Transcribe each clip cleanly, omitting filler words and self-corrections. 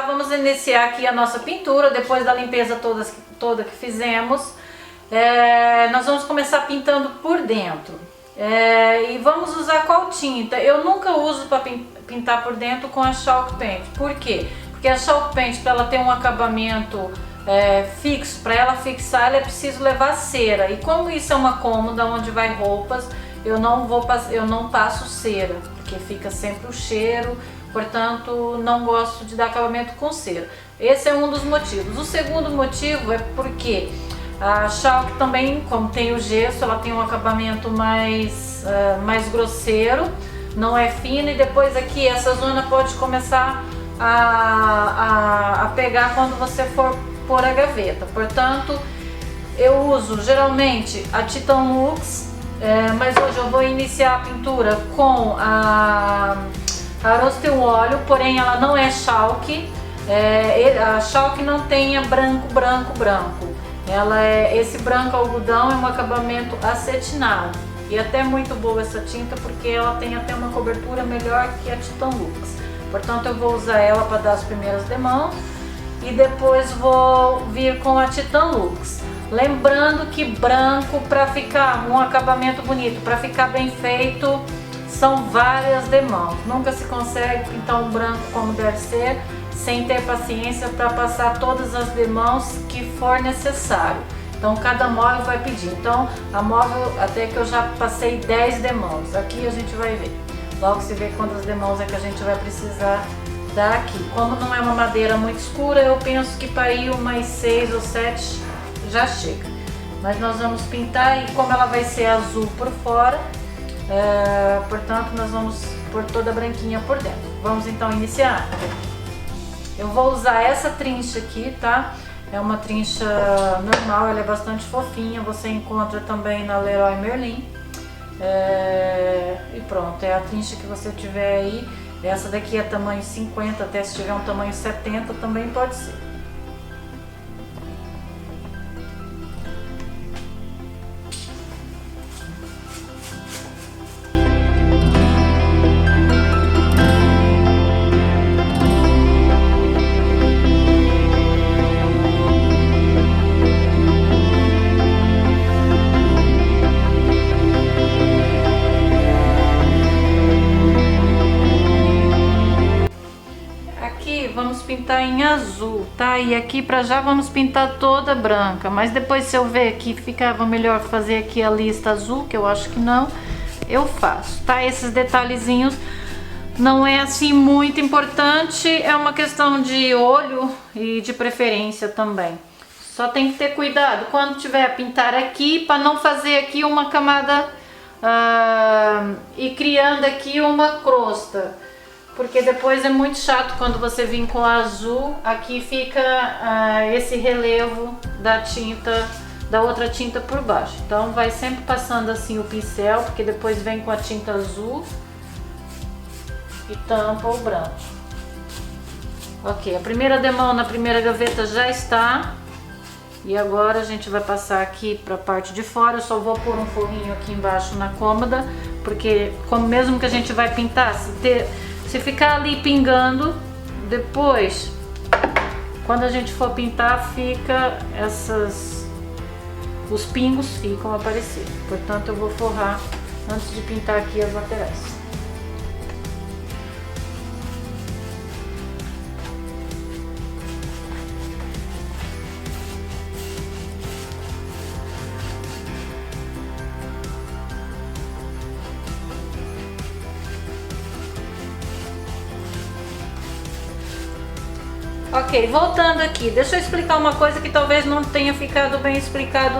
vamos iniciar aqui a nossa pintura, depois da limpeza toda que fizemos. Nós vamos começar pintando por dentro. E vamos usar qual tinta? Eu nunca uso para pintar por dentro com a Chalk Paint. Por quê? Porque a Chalk Paint, para ela ter um acabamento fixo, para ela fixar, ela é preciso levar cera. E como isso é uma cômoda onde vai roupas, eu não passo cera, porque fica sempre o cheiro. Portanto, não gosto de dar acabamento com cera. Esse é um dos motivos. O segundo motivo é porque a Chalk também, como tem o gesso, ela tem um acabamento mais grosseiro, não é fino, e depois aqui essa zona pode começar a pegar quando você for pôr a gaveta. Portanto, eu uso geralmente a Titan Lux, mas hoje eu vou iniciar a pintura com a Rostewolio, porém ela não é Chalk. A Chalk não tem branco. Esse branco algodão é um acabamento acetinado, e até muito boa essa tinta porque ela tem até uma cobertura melhor que a Titan Lux. Portanto, eu vou usar ela para dar as primeiras demãos e depois vou vir com a Titan Lux. Lembrando que branco, para ficar um acabamento bonito, para ficar bem feito, são várias demãos. Nunca se consegue pintar um branco como deve ser sem ter paciência para passar todas as demãos que for necessário. Então cada móvel vai pedir. Então a móvel, até que eu já passei 10 demãos. Aqui a gente vai ver. Logo se vê quantas demãos é que a gente vai precisar dar aqui. Como não é uma madeira muito escura, eu penso que para ir umas 6 ou 7 já chega. Mas nós vamos pintar, e como ela vai ser azul por fora, portanto nós vamos pôr toda branquinha por dentro. Vamos então iniciar. Eu vou usar essa trincha aqui, tá? É uma trincha normal, ela é bastante fofinha, você encontra também na Leroy Merlin. E pronto, é a trincha que você tiver aí. Essa daqui é tamanho 50, até se tiver um tamanho 70 também pode ser. Vamos pintar em azul, tá? E aqui pra já vamos pintar toda branca, mas depois, se eu ver que ficava melhor fazer aqui a lista azul, que eu acho que não, eu faço, tá? Esses detalhezinhos não é assim muito importante, é uma questão de olho e de preferência também. Só tem que ter cuidado quando tiver a pintar aqui, para não fazer aqui uma camada e criando aqui uma crosta. Porque depois é muito chato quando você vir com azul, aqui fica esse relevo da tinta, da outra tinta por baixo. Então vai sempre passando assim o pincel, porque depois vem com a tinta azul e tampa o branco. Ok, a primeira demão na primeira gaveta já está. E agora a gente vai passar aqui para a parte de fora. Eu só vou pôr um forrinho aqui embaixo na cômoda, porque como mesmo que a gente vai pintar, se ficar ali pingando, depois, quando a gente for pintar, fica os pingos ficam aparecendo. Portanto, eu vou forrar antes de pintar aqui as laterais. Ok, voltando aqui, deixa eu explicar uma coisa que talvez não tenha ficado bem explicado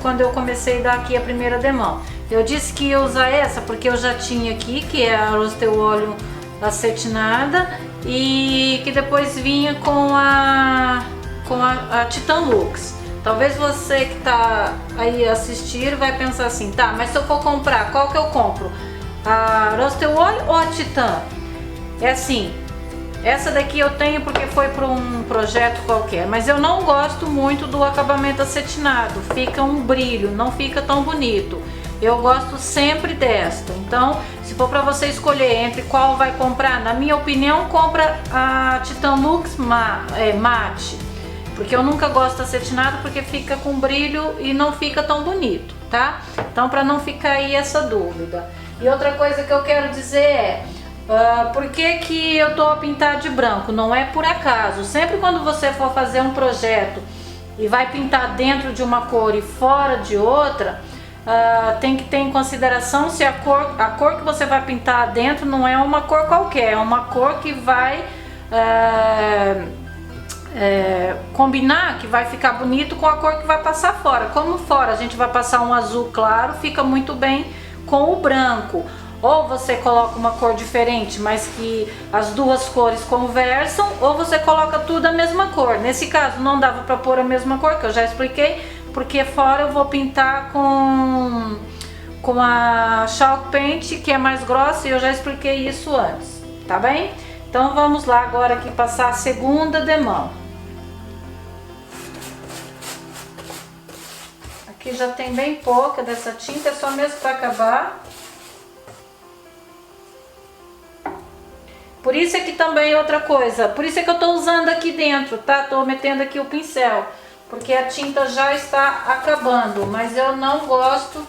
quando eu comecei a dar aqui a primeira demão. Eu disse que ia usar essa porque eu já tinha aqui, que é a Rostewolio acetinada, e que depois vinha com a Titan Lux. Talvez você que tá aí assistir vai pensar assim, tá, mas se eu for comprar, qual que eu compro? A Rostewolio ou a Titan? É assim, essa daqui eu tenho porque foi para um projeto qualquer, mas eu não gosto muito do acabamento acetinado, fica um brilho, não fica tão bonito. eu gosto sempre desta. Então, se for para você escolher entre qual vai comprar, na minha opinião, compra a Titanlux Mate, porque eu nunca gosto acetinado porque fica com brilho e não fica tão bonito, tá? Então, para não ficar aí essa dúvida. E outra coisa que eu quero dizer é, por que que eu tô a pintar de branco? Não é por acaso. Sempre quando você for fazer um projeto e vai pintar dentro de uma cor e fora de outra, tem que ter em consideração se a cor que você vai pintar dentro não é uma cor qualquer, é uma cor que vai combinar, que vai ficar bonito com a cor que vai passar fora. Como fora a gente vai passar um azul claro, fica muito bem com o branco. Ou você coloca uma cor diferente, mas que as duas cores conversam, ou você coloca tudo a mesma cor. Nesse caso não dava para pôr a mesma cor, que eu já expliquei, porque fora eu vou pintar com a Chalk Paint, que é mais grossa, e eu já expliquei isso antes, tá bem? Então vamos lá agora aqui passar a segunda demão. Aqui já tem bem pouca dessa tinta, é só mesmo para acabar. Por isso é que também outra coisa, por isso é que eu tô usando aqui dentro, tá? Tô metendo aqui o pincel, porque a tinta já está acabando, mas eu não gosto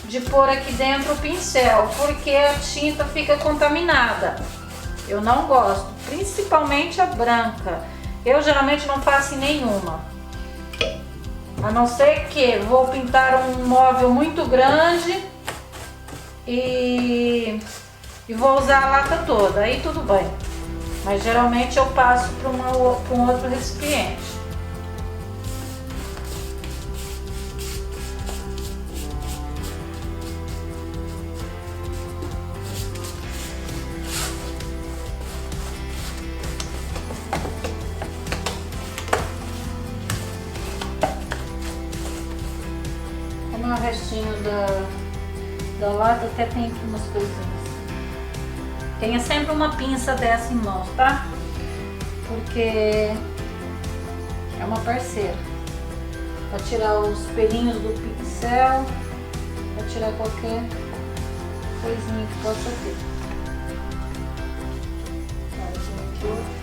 de pôr aqui dentro o pincel, porque a tinta fica contaminada. Eu não gosto, principalmente a branca. Eu geralmente não faço em nenhuma. A não ser que vou pintar um móvel muito grande e vou usar a lata toda, aí tudo bem. Mas geralmente eu passo para um outro recipiente. Como é o restinho da lata, até tem aqui umas coisinhas. Tenha sempre uma pinça dessa em mãos, tá? Porque é uma parceira. Para tirar os pelinhos do pincel, para tirar qualquer coisinha que possa ter. Aqui.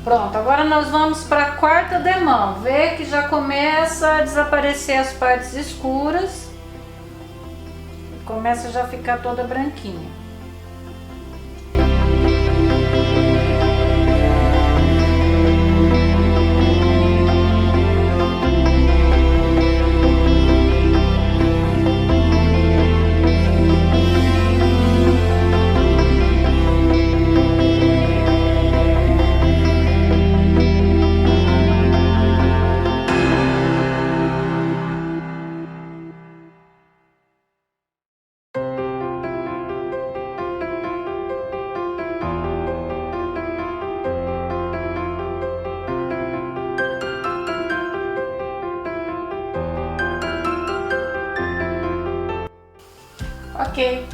Pronto, agora nós vamos para a quarta demão. Vê que já começa a desaparecer as partes escuras. Começa já a ficar toda branquinha. Ok,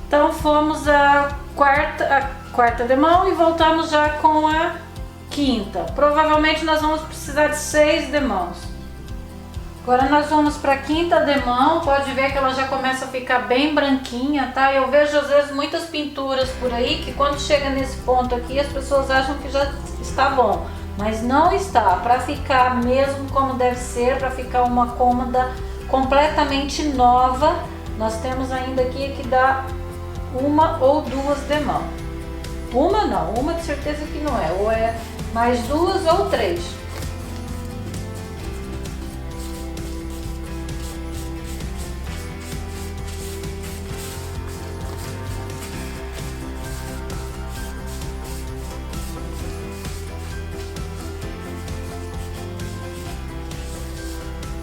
então fomos a quarta demão e voltamos já com a quinta. Provavelmente nós vamos precisar de 6 demãos. Agora nós vamos para a quinta demão. Pode ver que ela já começa a ficar bem branquinha, tá? Eu vejo às vezes muitas pinturas por aí que quando chega nesse ponto aqui as pessoas acham que já está bom. mas não está. Para ficar mesmo como deve ser, para ficar uma cômoda completamente nova, nós temos ainda aqui que dar uma ou duas demãos. Uma não, uma de certeza que não é, ou é mais duas ou três.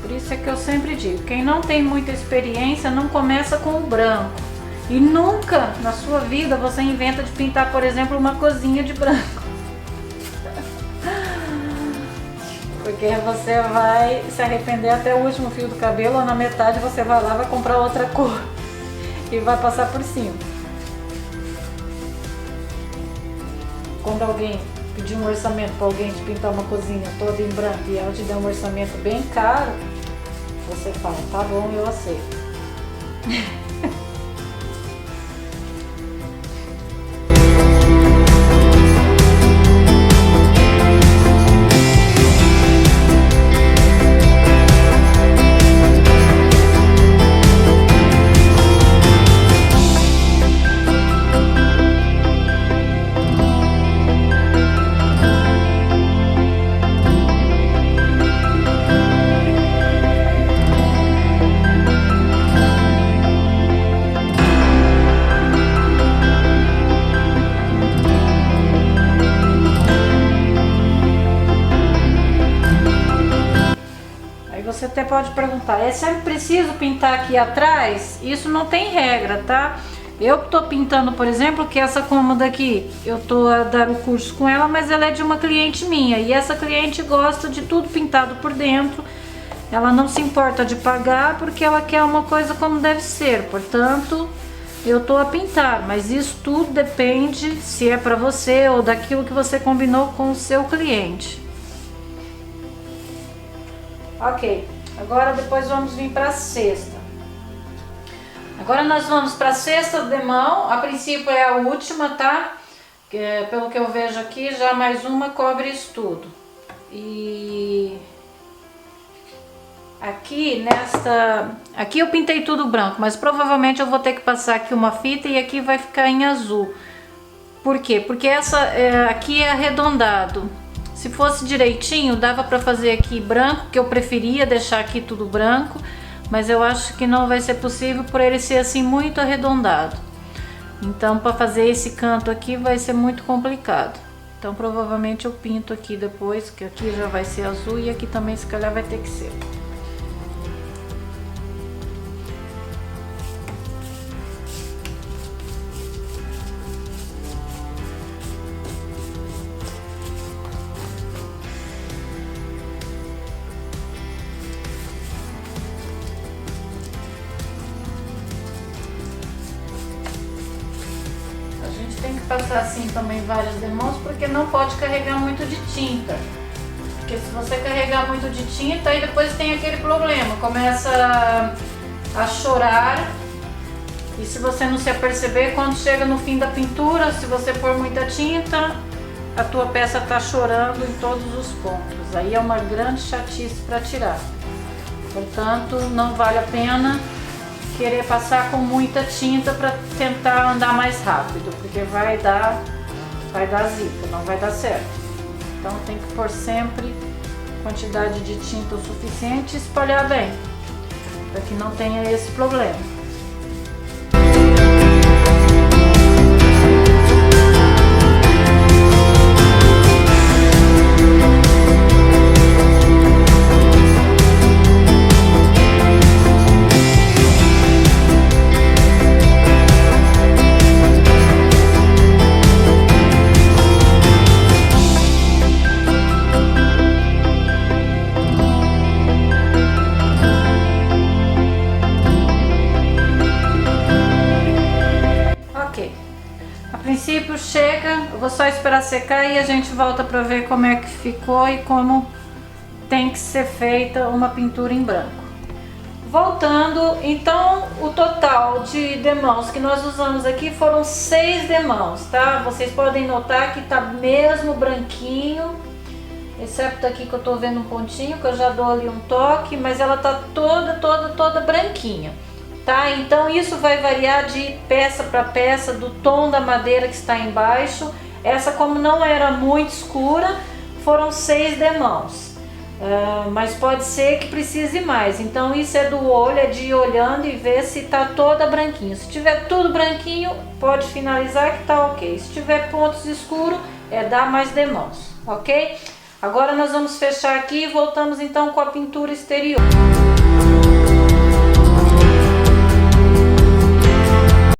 Por isso é que eu sempre digo, quem não tem muita experiência não começa com o branco. E nunca na sua vida você inventa de pintar, por exemplo, uma cozinha de branco. Porque você vai se arrepender até o último fio do cabelo, ou na metade você vai lá e vai comprar outra cor e vai passar por cima. Quando alguém pedir um orçamento para alguém de pintar uma cozinha toda em branco e ela te der um orçamento bem caro, você fala, tá bom, eu aceito. Você até pode perguntar, é sempre preciso pintar aqui atrás? Isso não tem regra, tá? Eu tô pintando, por exemplo, que essa cômoda aqui, eu tô a dar o curso com ela, mas ela é de uma cliente minha. E essa cliente gosta de tudo pintado por dentro. Ela não se importa de pagar porque ela quer uma coisa como deve ser. Portanto, eu tô a pintar, mas isso tudo depende se é pra você ou daquilo que você combinou com o seu cliente. Ok, agora depois vamos vir para a cesta. Agora nós vamos para a cesta de mão, a princípio é a última, tá? Pelo que eu vejo aqui, já mais uma cobre isso tudo. E aqui aqui eu pintei tudo branco, mas provavelmente eu vou ter que passar aqui uma fita e aqui vai ficar em azul. Por quê? Porque aqui é arredondado. Se fosse direitinho, dava para fazer aqui branco, que eu preferia deixar aqui tudo branco, mas eu acho que não vai ser possível por ele ser assim muito arredondado. Então, para fazer esse canto aqui vai ser muito complicado. Então, provavelmente eu pinto aqui depois, que aqui já vai ser azul e aqui também se calhar vai ter que ser. Tem que passar assim também várias demãos, porque não pode carregar muito de tinta. Porque se você carregar muito de tinta, aí depois tem aquele problema, começa a chorar. E se você não se aperceber, quando chega no fim da pintura, se você pôr muita tinta, a tua peça tá chorando em todos os pontos. Aí é uma grande chatice para tirar. Portanto, não vale a pena querer passar com muita tinta para tentar andar mais rápido, porque vai dar zica, não vai dar certo. Então tem que pôr sempre quantidade de tinta o suficiente e espalhar bem, para que não tenha esse problema. Chega, eu vou só esperar secar e a gente volta para ver como é que ficou e como tem que ser feita uma pintura em branco. Voltando, então o total de demãos que nós usamos aqui foram 6 demãos, tá? Vocês podem notar que tá mesmo branquinho, excepto aqui que eu tô vendo um pontinho, que eu já dou ali um toque, mas ela tá toda branquinha, tá? Então isso vai variar de peça para peça, do tom da madeira que está embaixo. Essa, como não era muito escura, foram 6 demãos. Mas pode ser que precise mais, então isso é do olho, é de ir olhando e ver se tá toda branquinha. Se tiver tudo branquinho, pode finalizar que tá ok. Se tiver pontos escuros, dar mais demãos, ok? Agora nós vamos fechar aqui e voltamos então com a pintura exterior.